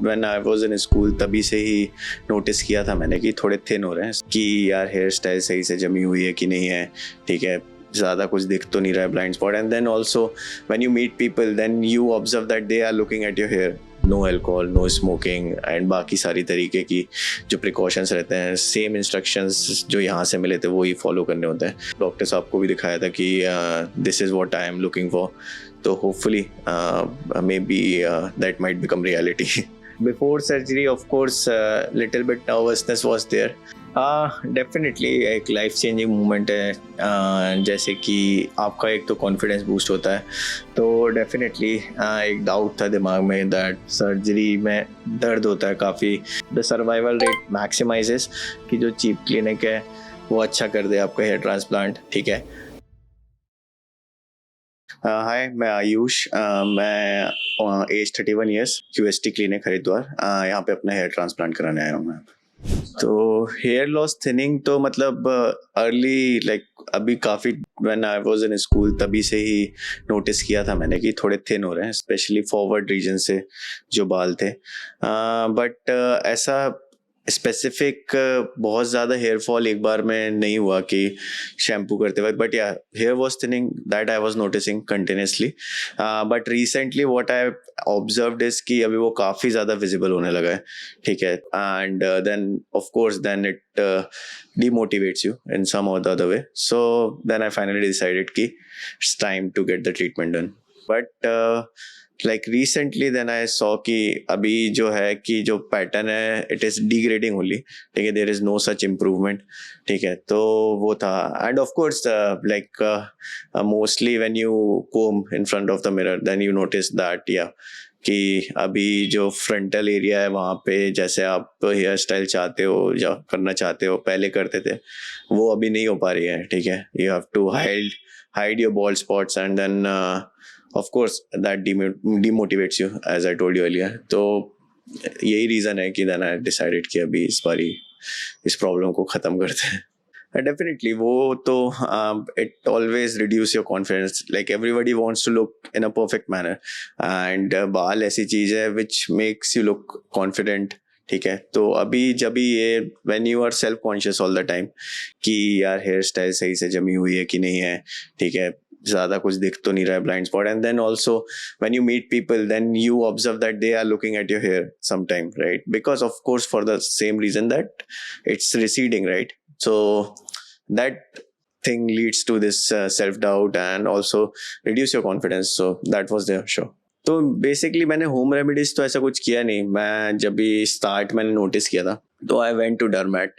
When I was in school तभी से ही notice किया था मैंने कि थोड़े थिन हो रहे हैं, कि यार हेयर स्टाइल सही से जमी हुई है कि नहीं है, ठीक है, ज़्यादा कुछ दिख तो नहीं रहा है, blind spot. And then also when you meet people then you observe that they are looking at your hair. No alcohol, no smoking and बाकी सारी तरीके की जो प्रिकॉशंस रहते हैं, सेम इंस्ट्रक्शंस जो यहाँ से मिले थे वो ही फॉलो करने होते हैं. डॉक्टर साहब को भी दिखाया था कि this is what I am looking for. तो hopefully maybe that might become reality. Before surgery, of course, little bit nervousness was there. Definitely एक लाइफ चेंजिंग मोमेंट है. जैसे कि आपका एक तो कॉन्फिडेंस बूस्ट होता है, तो डेफिनेटली एक डाउट था दिमाग में दैट सर्जरी में दर्द होता है काफ़ी. द सर्वाइवल रेट मैक्सिमाइजेस कि जो चीप क्लिनिक है वो अच्छा कर दे आपका हेयर ट्रांसप्लांट. ठीक है. हाय, मैं आयुष. मैं as 31 years, QST clinic Haridwar, यहाँ पे अपना हेयर ट्रांसप्लांट कराने आया हूँ मैं. तो हेयर लॉस थिनिंग तो मतलब अर्ली लाइक अभी काफ़ी when I was in school तभी से ही नोटिस किया था मैंने कि थोड़े थिन हो रहे हैं, स्पेशली फॉरवर्ड रीजन से जो बाल थे. बट ऐसा स्पेसिफिक बहुत ज़्यादा हेयर फॉल एक बार में नहीं हुआ कि शैम्पू करते वक्त. बट या hair was thinning that I was noticing continuously. But recently what I observed is कि अभी वो काफ़ी ज़्यादा विजिबल होने लगा है. ठीक है. And then of course then it demotivates you in some or the other way. So then I finally decided कि it's time to get the treatment done. But like recently then I saw कि अभी जो है कि जो pattern है it is degrading only. ठीक है. There is no such improvement. ठीक है. तो वो था. And of course like mostly when you comb in front of the mirror then you notice that yeah कि अभी जो फ्रंटल एरिया है वहाँ पे जैसे आप हेयर स्टाइल चाहते हो या करना चाहते हो पहले करते थे वो अभी नहीं हो पा रही है. ठीक है. You have to hide your bold spots and then of course that डिमोटिवेट्स you as I told you earlier. तो यही रीज़न है कि देन आई डिसाइडेड कि अभी इस बारी इस प्रॉब्लम को ख़त्म करते हैं. डेफिनेटली वो तो it always reduce your confidence. Like everybody wants to look in a perfect manner and बाल ऐसी चीज़ है which makes you look confident. ठीक है. तो अभी जब भी ये when you are self conscious all the time कि यार हेयर स्टाइल सही से जमी हुई है कि नहीं है, ठीक है, ज़्यादा कुछ दिख तो नहीं रहा है, blind spot. And then also when you meet people then you observe that they are looking at your hair sometime, right, because of course for the same reason that it's receding, right. So that thing leads to this self-doubt and also reduce your confidence. So that was the show. तो basically मैंने home remedies तो ऐसा कुछ किया नहीं. मैं जब भी स्टार्ट मैंने नोटिस किया था तो आई वेंट टू डर्मेट.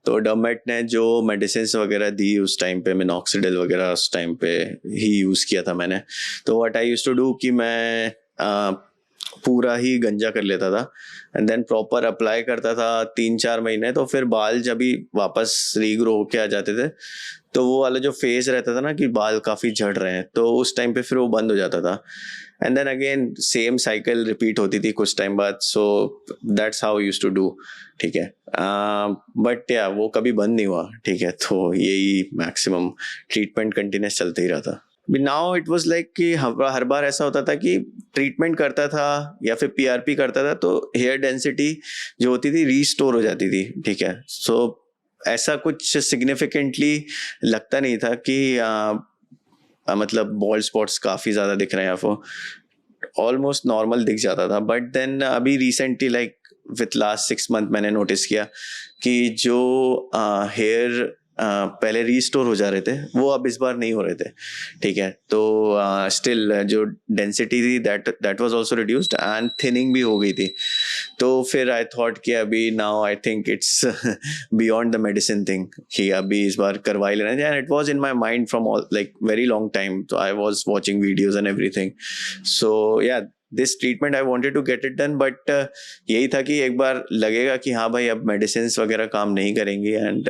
तो डर्मेट ने जो मेडिसिन वगैरह दी उस टाइम पे, मिनॉक्सिडिल वगैरह उस टाइम पे ही यूज़ किया था मैंने. तो what I used to do कि मैं पूरा ही गंजा कर लेता था एंड देन प्रॉपर अप्लाई करता था 3-4 महीने. तो फिर बाल जब भी वापस रीग्रो होके आ जाते थे तो वो वाला जो फेज रहता था ना कि बाल काफ़ी झड़ रहे हैं, तो उस टाइम पे फिर वो बंद हो जाता था. And then again same cycle repeat होती थी कुछ टाइम बाद. So that's how used to do. ठीक है. बट या वो कभी बंद नहीं हुआ. ठीक है. तो यही मैक्सिमम ट्रीटमेंट कंटिन्यूस चलते ही रहा था. नाउ इट वाज लाइक कि हर बार ऐसा होता था कि ट्रीटमेंट करता था या फिर PRP करता था तो हेयर डेंसिटी जो होती थी रीस्टोर हो जाती थी. ठीक है. सो ऐसा कुछ सिग्निफिकेंटली लगता नहीं था कि मतलब बॉल्ड स्पॉट्स काफ़ी ज़्यादा दिख रहे हैं. आपको ऑलमोस्ट नॉर्मल दिख जाता था. बट देन अभी recently like with last 6 month मैंने नोटिस किया कि जो हेयर पहले रीस्टोर हो जा रहे थे वो अब इस बार नहीं हो रहे थे. ठीक है. तो स्टिल जो डेंसिटी थी that was also reduced and thinning भी हो गई थी. तो फिर आई थॉट कि अभी now I think it's beyond the medicine thing कि अभी इस बार करवा ही लेना चाहिए. And it was in my mind from all like very long time. तो I was watching videos and everything. So yeah this treatment I wanted to get it done. But यही था कि एक बार लगेगा कि हाँ भाई अब मेडिसिन वगैरह काम नहीं करेंगी एंड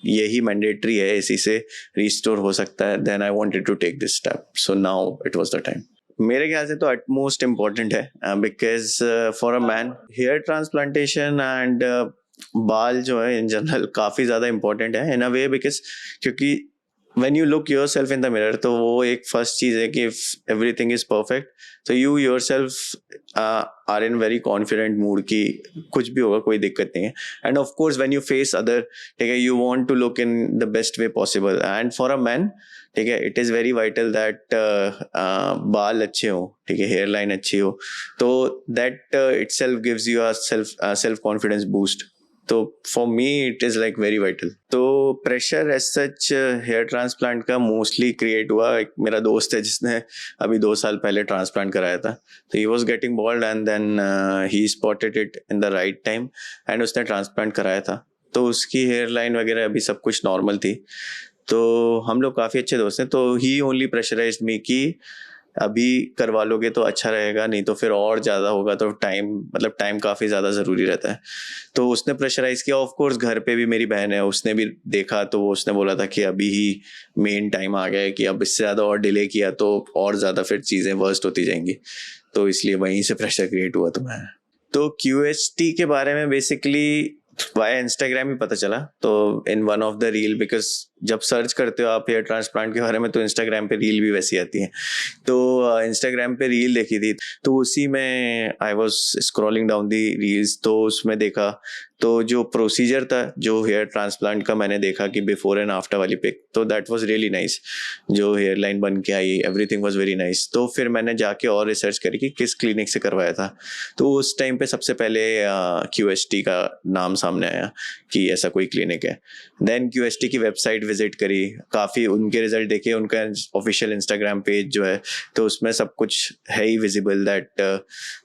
यही मैंडेटरी है, इसी से रिस्टोर हो सकता है. Then I wanted to take this step. So now it was the time. मेरे ख्याल से तो अटमोस्ट इम्पॉर्टेंट है because for a man hair transplantation and बाल जो है इन जनरल काफ़ी ज़्यादा इम्पॉर्टेंट है इन अ वे. बिकॉज क्योंकि when you look yourself in the mirror, तो वो एक first चीज़ है कि if everything is perfect, so you yourself are in very confident mood कि कुछ भी होगा कोई दिक्कत नहीं है. And of course when you face other, ठीक है, you want to look in the best way possible. And for a man, ठीक है, it is very vital that बाल अच्छे हो, ठीक है, हेयर लाइन अच्छी हो, तो that itself gives you a self confidence boost. तो for me it is like very vital. तो pressure as such hair transplant का मोस्टली क्रिएट हुआ, एक मेरा दोस्त है जिसने अभी 2 साल पहले ट्रांसप्लांट कराया था. तो he was getting bold and then he spotted it in the right time and उसने ट्रांसप्लांट कराया था. तो उसकी हेयर लाइन वगैरह अभी सब कुछ नॉर्मल थी. तो हम लोग काफ़ी अच्छे दोस्त हैं. तो ही ओनली प्रेशराइज्ड मी कि अभी करवा लोगे तो अच्छा रहेगा, नहीं तो फिर और ज़्यादा होगा तो टाइम काफ़ी ज़्यादा ज़रूरी रहता है. तो उसने प्रेशराइज़ किया. ऑफ कोर्स घर पे भी मेरी बहन है, उसने भी देखा, तो वो उसने बोला था कि अभी ही मेन टाइम आ गया है कि अब इससे ज़्यादा और डिले किया तो और ज़्यादा फिर चीज़ें वर्स्ट होती जाएंगी. तो इसलिए वहीं से प्रेशर क्रिएट हुआ. तो QHT के बारे में बेसिकली वाया इंस्टाग्राम ही पता चला. तो in one of the reel, because जब सर्च करते हो आप हेयर ट्रांसप्लांट के बारे में तो इंस्टाग्राम पे रील भी वैसी आती है. तो इंस्टाग्राम पे रील देखी थी, तो उसी में I was scrolling down the reels. तो उसमें देखा तो जो प्रोसीजर था जो हेयर ट्रांसप्लांट का, मैंने देखा कि बिफोर एंड आफ्टर वाली पिक, तो दैट वाज रियली नाइस. जो हेयर लाइन बन के आई, एवरीथिंग वाज वेरी नाइस. तो फिर मैंने जाके और रिसर्च करी कि किस क्लिनिक से करवाया था. तो उस टाइम पे सबसे पहले QHT का नाम सामने आया कि ऐसा कोई क्लिनिक है. देन QHT की वेबसाइट विजिट करी, काफ़ी उनके रिजल्ट देखे, उनका ऑफिशियल इंस्टाग्राम पेज जो है तो उसमें सब कुछ है ही visible that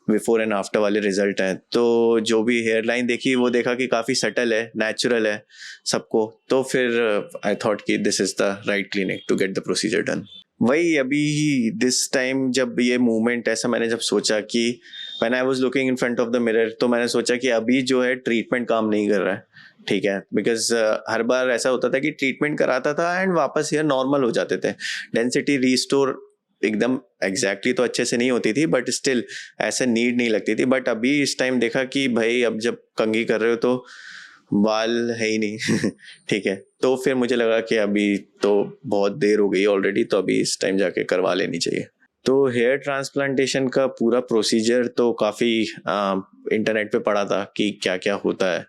before and after वाले रिजल्ट हैं. तो जो भी हेयर लाइन देखी वो देखा कि काफ़ी सटल है, नेचुरल है सबको. तो फिर आई थॉट कि this is the right clinic to get the procedure done. वही अभी दिस टाइम जब ये मूवमेंट ऐसा मैंने जब सोचा कि when I was looking in front of the mirror, तो मैंने सोचा कि अभी जो है ट्रीटमेंट काम नहीं कर रहा है, ठीक है. बिकॉज हर बार ऐसा होता था कि ट्रीटमेंट कराता था एंड वापस हेयर नॉर्मल हो जाते थे. डेंसिटी रीस्टोर एकदम एग्जैक्टली तो अच्छे से नहीं होती थी, बट स्टिल ऐसे नीड नहीं लगती थी. बट अभी इस टाइम देखा कि भाई अब जब कंघी कर रहे हो तो बाल है ही नहीं ठीक है. तो फिर मुझे लगा कि अभी तो बहुत देर हो गई ऑलरेडी, तो अभी इस टाइम जाके करवा लेनी चाहिए. तो हेयर ट्रांसप्लांटेशन का पूरा प्रोसीजर तो काफ़ी इंटरनेट पे पढ़ा था कि क्या क्या होता है.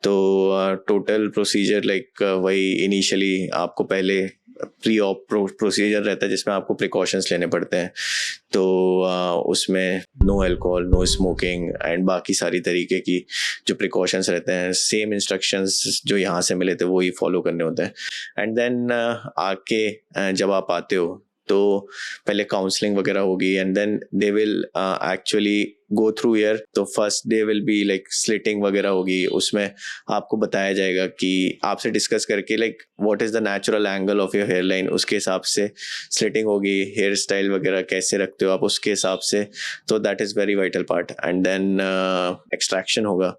तो टोटल प्रोसीजर लाइक वही इनिशियली आपको पहले प्री ऑप प्रोसीजर रहता है जिसमें आपको प्रिकॉशंस लेने पड़ते हैं. तो उसमें no alcohol, no smoking and बाकी सारी तरीके की जो प्रिकॉशंस रहते हैं, सेम इंस्ट्रक्शंस जो यहाँ से मिले थे वो ही फॉलो करने होते हैं. एंड देन आके जब आप आते हो तो पहले काउंसलिंग वगैरह होगी and then they will actually go through year. तो first day will be like slitting वगैरह होगी. उसमें आपको बताया जाएगा कि आपसे डिस्कस करके like what is the natural angle of your hair line, उसके हिसाब से स्लिटिंग होगी. हेयर स्टाइल वगैरह कैसे रखते हो आप उसके हिसाब से. तो that is very vital part. And then extraction होगा.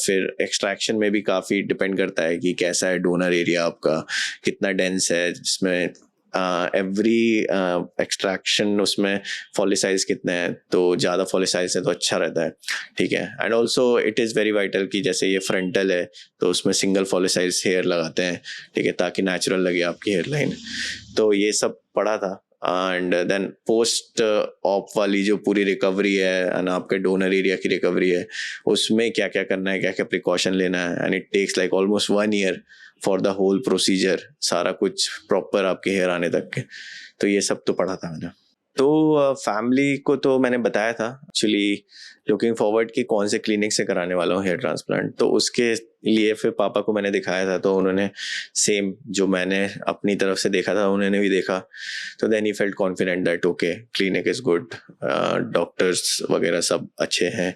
फिर एक्सट्रैक्शन में भी काफ़ी डिपेंड करता है कि कैसा है डोनर एरिया आपका, कितना डेंस है, जिसमें एवरी एक्सट्रैक्शन उसमें फॉलिसाइज कितने हैं. तो ज़्यादा फॉलिसाइज है तो अच्छा रहता है, ठीक है. And also it is very vital कि जैसे ये फ्रंटल है तो उसमें सिंगल फॉलिसाइज हेयर लगाते हैं, ठीक है, ताकि नेचुरल लगे आपकी हेयर लाइन. तो ये सब पढ़ा था. एंड देन पोस्ट ऑप वाली जो पूरी रिकवरी है एंड आपके डोनर एरिया की रिकवरी है, उसमें क्या क्या करना है, क्या क्या प्रिकॉशन लेना है. And it takes like almost 1 year for the whole procedure, सारा कुछ प्रॉपर आपके हेयर आने तक के. तो ये सब तो पढ़ा था मैंने. तो फैमिली को तो मैंने बताया था एक्चुअली लुकिंग फॉरवर्ड कि कौन से क्लिनिक से कराने वाला हूँ हेयर ट्रांसप्लांट. तो उसके लिए फिर पापा को मैंने दिखाया था, तो उन्होंने सेम जो मैंने अपनी तरफ से देखा था उन्होंने भी देखा. तो then he felt confident that okay clinic is good, doctors वगैरह सब अच्छे हैं.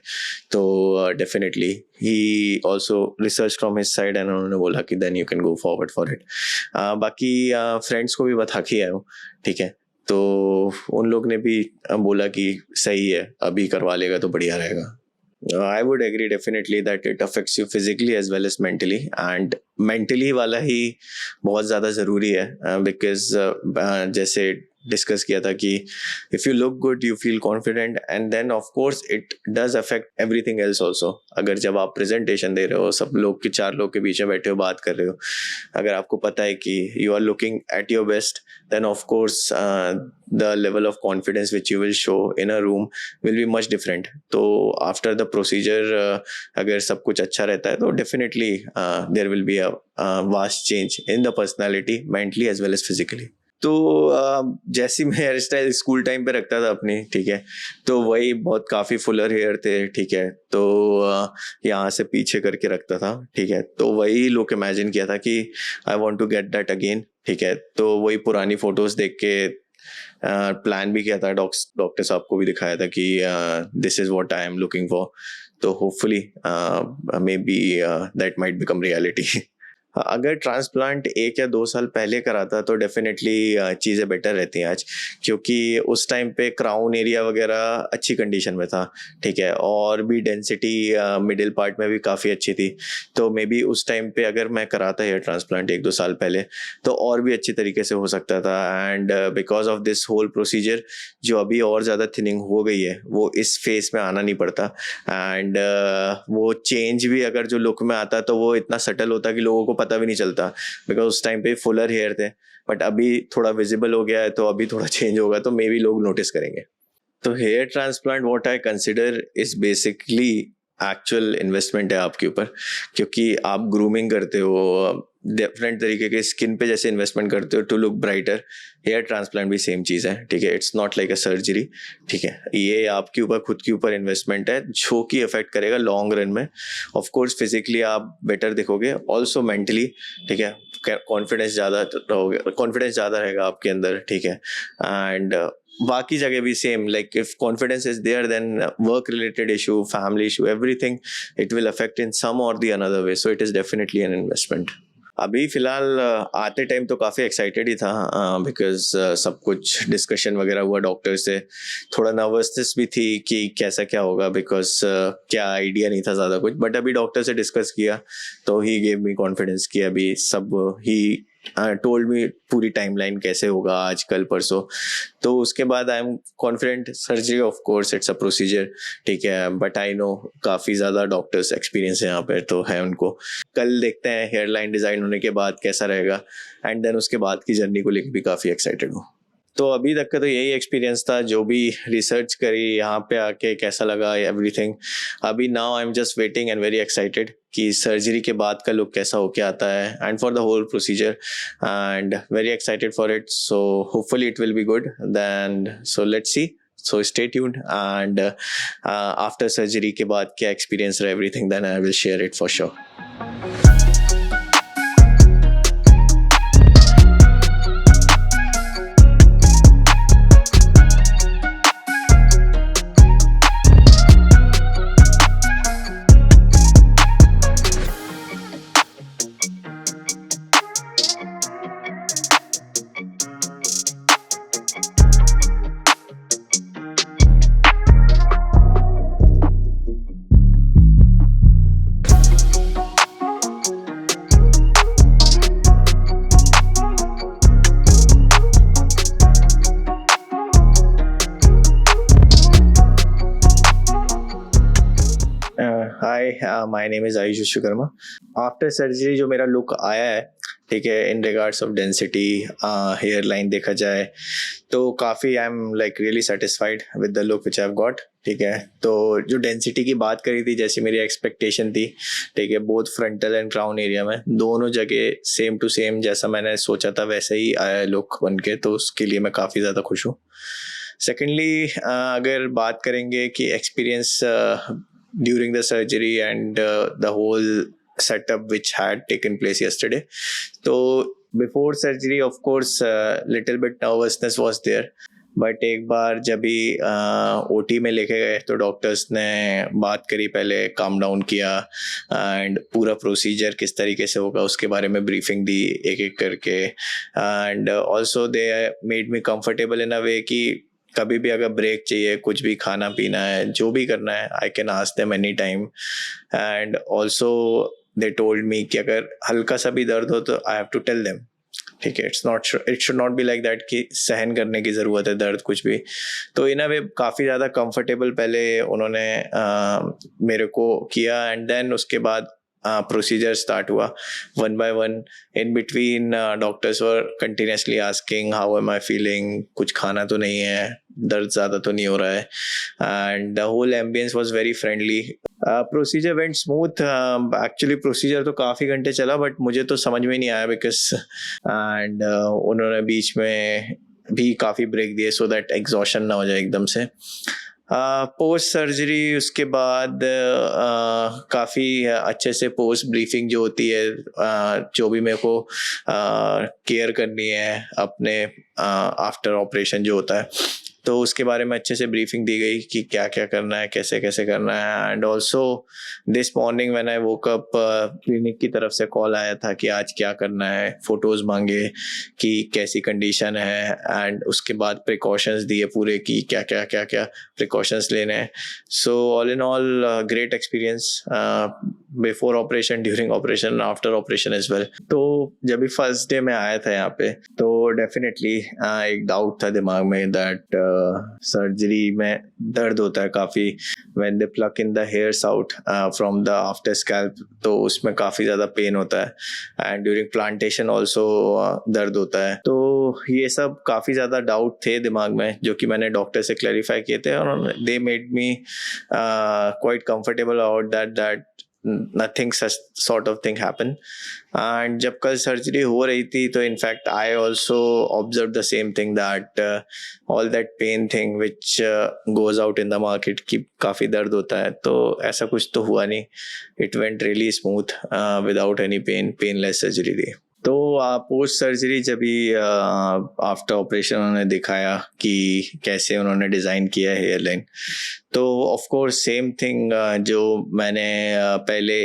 तो definitely he also research from his side and उन्होंने बोला कि then you can go forward for it. बाकी फ्रेंड्स को भी बता के आया हूँ, ठीक है. तो उन लोग ने भी बोला कि सही है अभी करवा लेगा तो बढ़िया रहेगा. I would agree definitely that it affects you physically as well as mentally, and mentally वाला ही बहुत ज़्यादा ज़रूरी है. बिकॉज जैसे डिस्कस किया था कि if you look good you feel confident, and then of course it does affect everything else also. अगर जब आप प्रेजेंटेशन दे रहे हो, सब लोग के 4 लोग के बीच में बैठे हो, बात कर रहे हो, अगर आपको पता है कि you are looking at your best, then of course the level of confidence which you will show in a room will be much different. तो after the procedure अगर सब कुछ अच्छा रहता है तो definitely there will be a vast change in the personality mentally as well as physically. तो जैसी मैं हेयर स्टाइल स्कूल टाइम पे रखता था अपनी, ठीक है, तो वही बहुत काफ़ी फुलर हेयर थे, ठीक है, तो यहाँ से पीछे करके रखता था, ठीक है, तो वही लोग इमेजिन किया था कि I want to get that again, ठीक है, तो वही पुरानी फोटोज देख के प्लान भी किया था, डॉक्टर साहब को भी दिखाया था कि this is what I am looking for. तो hopefully maybe that might become reality. अगर ट्रांसप्लांट 1 या 2 साल पहले कराता तो डेफिनेटली चीज़ें बेटर रहती हैं आज, क्योंकि उस टाइम पे क्राउन एरिया वगैरह अच्छी कंडीशन में था, ठीक है, और भी डेंसिटी मिडिल पार्ट में भी काफ़ी अच्छी थी. तो मे बी उस टाइम पे अगर मैं कराता हेयर ट्रांसप्लांट 1-2 साल पहले तो और भी अच्छी तरीके से हो सकता था. And because of this whole procedure जो अभी और ज़्यादा थिनिंग हो गई है वो इस फेस में आना नहीं पड़ता. एंड वो चेंज भी अगर जो लुक में आता तो वो इतना सटल होता कि लोगों को पता भी नहीं चलता, बिकॉज उस टाइम पे फुलर हेयर थे. बट अभी थोड़ा विजिबल हो गया है तो अभी थोड़ा चेंज होगा तो मे बी लोग नोटिस करेंगे. तो hair transplant what I consider is basically actual investment है आपके ऊपर, क्योंकि आप ग्रूमिंग करते हो, डिफरेंट तरीके के स्किन पे जैसे इन्वेस्टमेंट करते हो to look brighter, hair transplant भी सेम चीज़ है, ठीक है. It's not like a surgery, ठीक है, ये आपके ऊपर खुद के ऊपर इन्वेस्टमेंट है जो कि अफेक्ट करेगा लॉन्ग रन में. ऑफ कोर्स फिजिकली आप बेटर दिखोगे, ऑल्सो मेंटली, ठीक है, कॉन्फिडेंस ज़्यादा रहेगा आपके अंदर, ठीक है. एंड बाकी जगह भी same, like if confidence is there then work related issue, family issue, everything it will affect in some or the another way. So it is definitely an investment. अभी फिलहाल आते टाइम तो काफ़ी एक्साइटेड ही था, because सब कुछ discussion वगैरह हुआ डॉक्टर से. थोड़ा नर्वसनेस भी थी कि कैसा क्या होगा, बिकॉज क्या आइडिया नहीं था ज़्यादा कुछ. बट अभी डॉक्टर से डिस्कस किया तो ही गेव मी कॉन्फिडेंस कि अभी सब ही टोल्ड मी पूरी टाइमलाइन कैसे होगा, आज कल परसों. तो उसके बाद I am confident. Surgery of course it's a procedure, ठीक है, बट आई नो काफ़ी ज़्यादा डॉक्टर्स एक्सपीरियंस है यहाँ पे तो है उनको. कल देखते हैं हेयर लाइन डिज़ाइन होने के बाद कैसा रहेगा, एंड देन उसके बाद की जर्नी को लेकर भी काफ़ी एक्साइटेड हूँ. तो अभी तक का तो यही एक्सपीरियंस था, जो भी रिसर्च करी यहाँ पे आके कैसा लगा एवरीथिंग. अभी now I am just waiting and very excited कि सर्जरी के बाद का लुक कैसा होके आता है, and for the whole procedure, and very excited for it. So hopefully it will be good then. So let's see. So stay tuned, and after surgery के बाद क्या experience रहा everything, then I will share it for sure. Hi, my name is Ayush Vishwakarma. After surgery जो मेरा look आया है, ठीक है, in regards of density, hair line देखा जाए तो काफ़ी I am like really satisfied with the look which I have got, ठीक है. तो जो डेंसिटी की बात करी थी, जैसी मेरी एक्सपेक्टेशन थी, ठीक है, both frontal and crown area में दोनों जगह सेम टू सेम जैसा मैंने सोचा था वैसे ही आया लुक बन के, तो उसके लिए मैं काफ़ी ज़्यादा खुश हूँ. सेकेंडली अगर बात करेंगे कि experience during the surgery and the whole setup which had taken place yesterday. So before surgery of course little bit nervousness was there, but एक बार जब भी ओटी में लेके गए तो डॉक्टर्स ने बात करी, पहले काम डाउन किया एंड पूरा प्रोसीजर किस तरीके से होगा उसके बारे में ब्रीफिंग दी एक एक करके. And also they made me comfortable in a way कि कभी भी अगर ब्रेक चाहिए, कुछ भी खाना पीना है, जो भी करना है, I can ask them any time. And also they told me कि अगर हल्का सा भी दर्द हो तो I have to tell them ठीक है, it should not be like that कि सहन करने की ज़रूरत है दर्द कुछ भी। तो इन अ वे काफ़ी ज़्यादा कंफर्टेबल पहले उन्होंने मेरे को किया, एंड देन उसके बाद प्रोसीजर स्टार्ट हुआ one by one. In between doctors were continuously asking how am I feeling, कुछ खाना तो नहीं है, दर्द ज़्यादा तो नहीं हो रहा है, and the whole ambience was very friendly. Procedure went smooth. Actually procedure तो काफ़ी घंटे चला, बट मुझे तो समझ में नहीं आया बिकॉज एंड उन्होंने बीच में भी काफ़ी ब्रेक दिए सो दैट एग्जॉशन ना हो जाए एकदम से। पोस्ट सर्जरी उसके बाद काफ़ी अच्छे से पोस्ट ब्रीफिंग जो होती है, जो भी मेरे को केयर करनी है अपने आफ्टर ऑपरेशन जो होता है, तो उसके बारे में अच्छे से ब्रीफिंग दी गई कि क्या क्या करना है, कैसे कैसे करना है। And also this morning when I woke up, clinic की तरफ से कॉल आया था कि आज क्या करना है, फोटोज़ मांगे कि कैसी कंडीशन है, एंड उसके बाद प्रिकॉशंस दिए पूरे कि क्या क्या क्या क्या प्रिकॉशंस लेने हैं। So all in all great experience before operation, during operation, after operation as well. तो जब भी फर्स्ट डे में आया था यहाँ पे, तो डेफिनेटली एक डाउट था दिमाग में दैट सर्जरी में दर्द होता है काफ़ी when they pluck in the hairs out from the after scalp, तो उसमें काफ़ी ज़्यादा पेन होता है, एंड ड्यूरिंग प्लांटेशन ऑल्सो दर्द होता है। तो ये सब काफ़ी ज़्यादा डाउट थे दिमाग में, जो कि मैंने डॉक्टर से क्लैरिफाई किए थे, और दे made me quite comfortable about that nothing such sort of thing happen. And जब कल सर्जरी हो रही थी, तो in fact I also observe the same thing that all that pain thing which goes out in the market कि काफ़ी दर्द होता है, तो ऐसा कुछ तो हुआ नहीं। It went really smooth without any painless surgery थी। तो पोस्ट सर्जरी जब भी आफ्टर ऑपरेशन उन्होंने दिखाया कि कैसे उन्होंने डिज़ाइन किया है हेयरलाइन, तो ऑफ कोर्स सेम थिंग जो मैंने पहले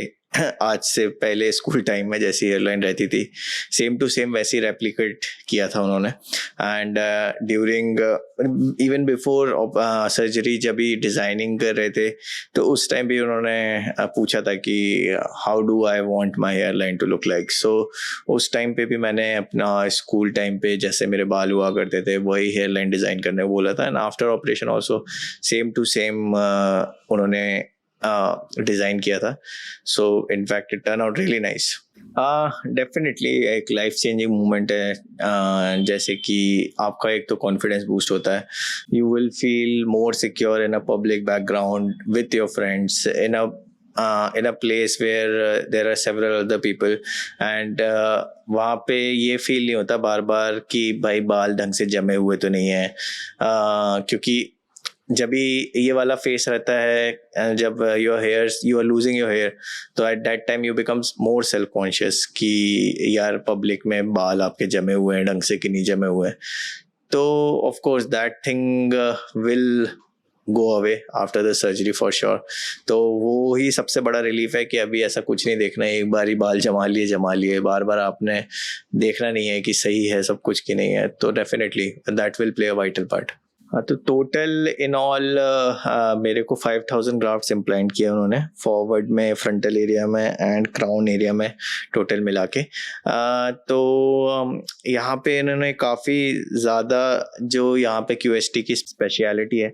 आज से पहले स्कूल टाइम में जैसी एयरलाइन रहती थी, सेम टू सेम वैसी रेप्लिकेट किया था उन्होंने। And during even before surgery जब भी डिज़ाइनिंग कर रहे थे, तो उस टाइम भी उन्होंने पूछा था कि how do I want my hairline to look like. So उस टाइम पे भी मैंने अपना स्कूल टाइम पे जैसे मेरे बाल हुआ करते थे वही हेयरलाइन डिज़ाइन करने बोला था, and after operation also same to same उन्होंने डिज़ाइन किया था। So in fact it turn out really nice. Definitely एक लाइफ चेंजिंग मोमेंट है, जैसे कि आपका एक तो कॉन्फिडेंस बूस्ट होता है, you will feel more secure in a public background with your friends in a place where there are several other people, and वहाँ पे ये फील नहीं होता बार बार कि भाई बाल ढंग से जमे हुए तो नहीं है, क्योंकि जब भी ये वाला फेस रहता है, जब you are losing your hair, तो at that time you becomes more self conscious कि यार पब्लिक में बाल आपके जमे हुए हैं ढंग से कि नहीं जमे हुए हैं। तो of course that thing will go away after the surgery for sure. तो वो ही सबसे बड़ा रिलीफ है कि अभी ऐसा कुछ नहीं देखना है, एक बार ही बाल जमा लिए, बार बार आपने देखना नहीं है कि सही है सब कुछ कि नहीं है। तो definitely that will play a vital part. हाँ, तो टोटल इन ऑल मेरे को 5000 ग्राफ्ट्स इम्प्लांट किया उन्होंने, फॉरवर्ड में, फ्रंटल एरिया में एंड क्राउन एरिया में टोटल मिला के। तो यहाँ पे इन्होंने काफ़ी ज़्यादा, जो यहाँ पे QST की स्पेशलिटी है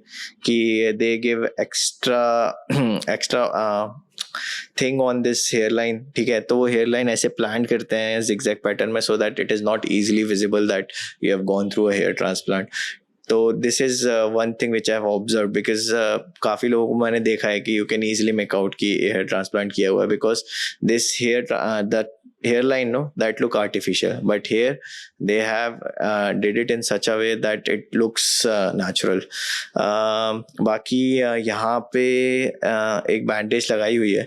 कि they give extra thing on this hairline, ठीक है। तो वो हेयरलाइन ऐसे प्लान करते हैं जिगजैग पैटर्न में, so that it is not easily visible that you have gone through a hair transplant. तो this is one thing which I have observe, because काफ़ी लोगों को मैंने देखा है कि you can easily make out कि हेयर ट्रांसप्लांट किया हुआ है, because this the hairline that look artificial, but here they have did it in such a way that it looks natural. बाकी यहाँ पे एक बैंडेज लगाई हुई है,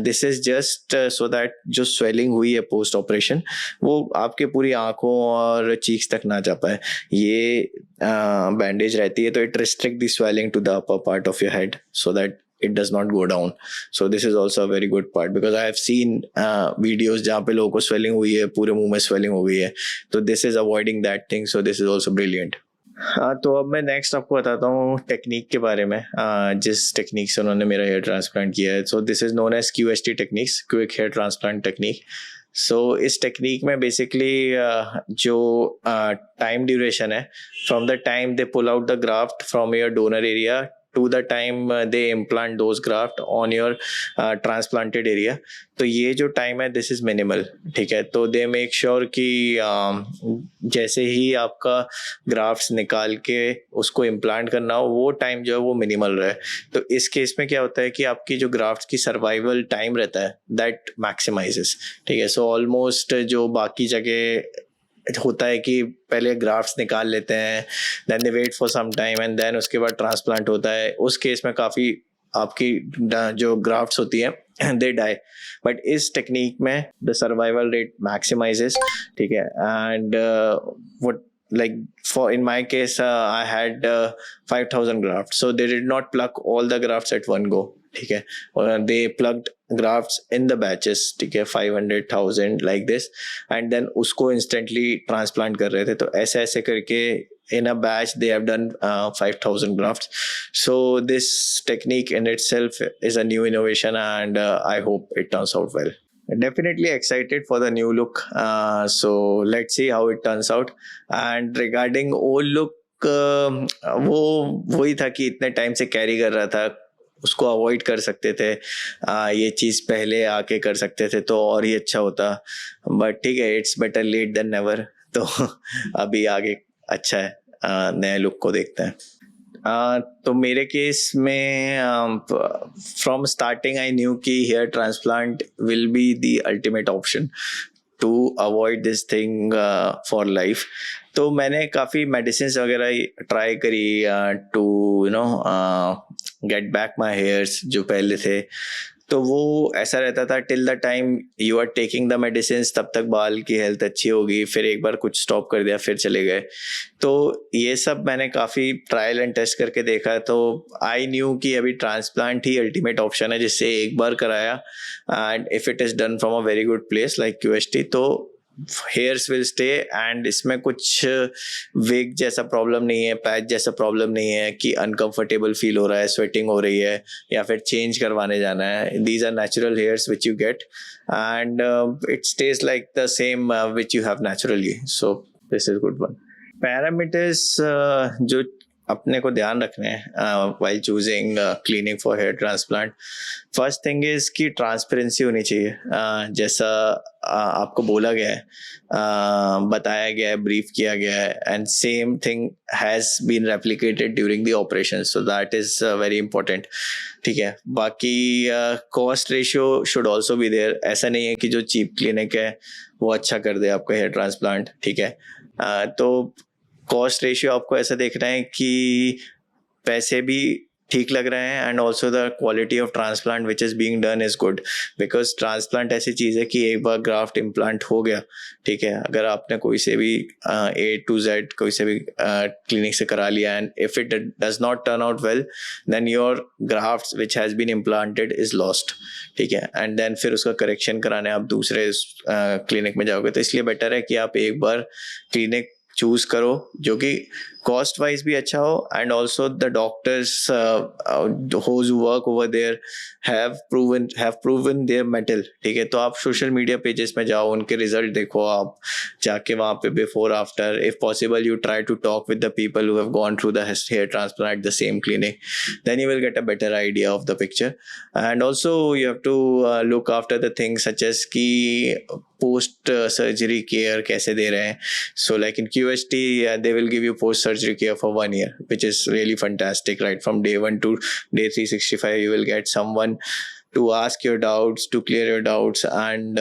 this is just so that जो स्वेलिंग हुई है पोस्ट ऑपरेशन वो आपके पूरी आंखों और चीक्स तक ना जा पाए। ये बैंडेज रहती है तो it restrict the swelling to the upper part of your head so that it does not go down. So this is also a very good part, because I have seen videos जहाँ पे लोगों को swelling हुई है, पूरे मुंह में swelling हो गई है, तो this is avoiding that thing, so this is also brilliant. हाँ, तो अब मैं नेक्स्ट आपको बताता हूँ टेक्निक के बारे में, जिस टेक्निक से उन्होंने मेरा हेयर ट्रांसप्लांट किया है। So this is known as QST techniques, quick hair transplant technique. So इस टेक्निक में बेसिकली जो टाइम ड्यूरेशन है from the time they pull out the graft from your donor area to the time they implant those graft on your transplanted area, तो ये जो time है this is minimal, ठीक है। तो दे मेक श्योर कि जैसे ही आपका ग्राफ्ट्स निकाल के उसको इम्प्लांट करना हो वो टाइम जो है वो मिनिमल रहे। तो इस केस में क्या होता है कि आपकी जो ग्राफ्ट्स की सर्वाइवल टाइम रहता है दैट मैक्सिमाइजेस, ठीक है। सो ऑलमोस्ट जो बाकी जगह होता है कि पहले ग्राफ्ट्स निकाल लेते हैं, then they wait for some time and then उसके बाद ट्रांसप्लांट होता है, उस केस में काफ़ी आपकी जो ग्राफ्ट्स होती हैं दे डाई। बट इस टेक्निक में द सर्वाइवल रेट मैक्सिमाइजेस, ठीक है। And what like for in my case I had 5,000 grafts, so they did not pluck all the grafts at one go, ठीक है, और they plucked grafts in the batches, ठीक है, 500,000 like this, and then उसको instantly transplant कर रहे थे। तो ऐसे ऐसे करके in a batch they have done 5,000 grafts. So this technique in itself is a new innovation and I hope it turns out well. Definitely excited for the new look, so let's see how it turns out. And regarding old look, वो वही था कि इतने time से carry कर रहा था, उसको अवॉइड कर सकते थे, ये चीज़ पहले आके कर सकते थे तो और ही अच्छा होता, बट ठीक है, it's better late than never. तो अभी आगे अच्छा है, नए लुक को देखते हैं। तो मेरे केस में फ्रॉम स्टार्टिंग आई न्यू कि hair transplant will be the ultimate option to avoid this thing for life. तो मैंने काफ़ी मेडिसिन्स वगैरह ट्राई करी to get back my hairs जो पहले थे। तो वो ऐसा रहता था till the time you are taking the medicine, तब तक बाल की हेल्थ अच्छी होगी, फिर एक बार कुछ स्टॉप कर दिया फिर चले गए। तो ये सब मैंने काफ़ी ट्रायल एंड टेस्ट करके देखा, तो आई न्यू कि अभी ट्रांसप्लांट ही अल्टीमेट ऑप्शन है, जिससे एक बार कराया and if it is done from a very good place like QST तो हेयर्स विल स्टे। एंड इसमें कुछ विग जैसा प्रॉब्लम नहीं है, पैच जैसा प्रॉब्लम नहीं है कि अनकंफर्टेबल फील हो रहा है, स्वेटिंग हो रही है या फिर चेंज करवाने जाना है। These are natural hairs which you get and it stays like the same which you have naturally, so this is good one. Parameters जो अपने को ध्यान रखने हैं while choosing clinic for hair transplant, first thing is कि transparency होनी चाहिए, जैसा आपको बोला गया है, बताया गया है, ब्रीफ किया गया है, and same thing has been replicated during the operation, so that is very important, ठीक है। बाकी cost ratio should also be there. ऐसा नहीं है कि जो चीप क्लिनिक है वो अच्छा कर दे आपका हेयर ट्रांसप्लांट, ठीक है। तो कॉस्ट रेशियो आपको ऐसा देखना है कि पैसे भी ठीक लग रहे हैं and also the quality of transplant which is being done is good, because transplant ऐसी चीज़ है कि एक बार ग्राफ्ट इम्प्लांट हो गया, ठीक है, अगर आपने कोई से भी A to Z कोई से भी क्लिनिक से करा लिया and if it does not turn out well then your graft which has been implanted is lost, ठीक है, एंड देन फिर उसका करेक्शन कराने आप दूसरे क्लिनिक में जाओगे। तो इसलिए बेटर है कि आप एक बार क्लिनिक चूज करो जो कि कॉस्ट वाइज भी अच्छा हो and also the doctors who work over there have proven their mettle, ठीक है। तो आप सोशल मीडिया पेजेस में जाओ, उनके रिजल्ट देखो, आप जाके वहाँ पे before after, if possible you try to talk with the people who have gone through the hair transplant at the same clinic, then you will get a better idea of the picture. And also you have to look after the things such as कि post surgery care कैसे दे रहे हैं। So like in QST they will give you post surgery care for 1 year, which is really fantastic. Right from day 1 to day 365 you will get someone to ask your doubts, to clear your doubts and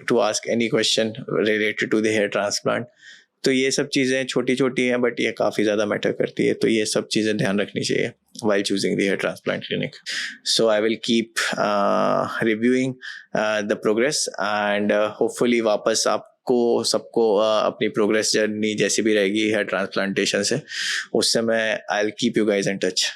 to ask any question related to the hair transplant. तो ये सब चीज़ें छोटी छोटी हैं but ये काफ़ी ज़्यादा मैटर करती है, तो ये सब चीज़ें ध्यान रखनी चाहिए while choosing the hair transplant clinic. So I will keep reviewing the progress and hopefully वापस आपको सबको अपनी प्रोग्रेस जर्नी जैसी भी रहेगी हेयर ट्रांसप्लांटेशन से, उससे मैं I'll keep you guys in touch.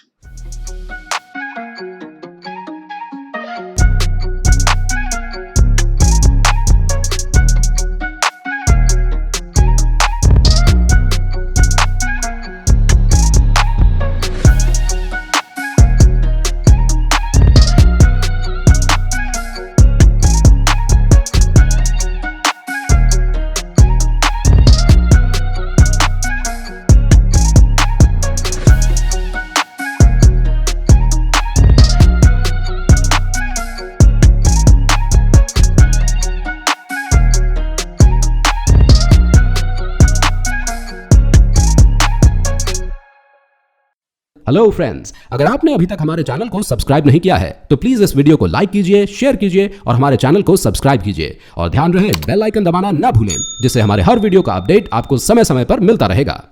Hello friends, अगर आपने अभी तक हमारे चैनल को सब्सक्राइब नहीं किया है तो प्लीज इस वीडियो को लाइक कीजिए, शेयर कीजिए और हमारे चैनल को सब्सक्राइब कीजिए और ध्यान रहे बेल आइकन दबाना ना भूलें, जिससे हमारे हर वीडियो का अपडेट आपको समय समय पर मिलता रहेगा।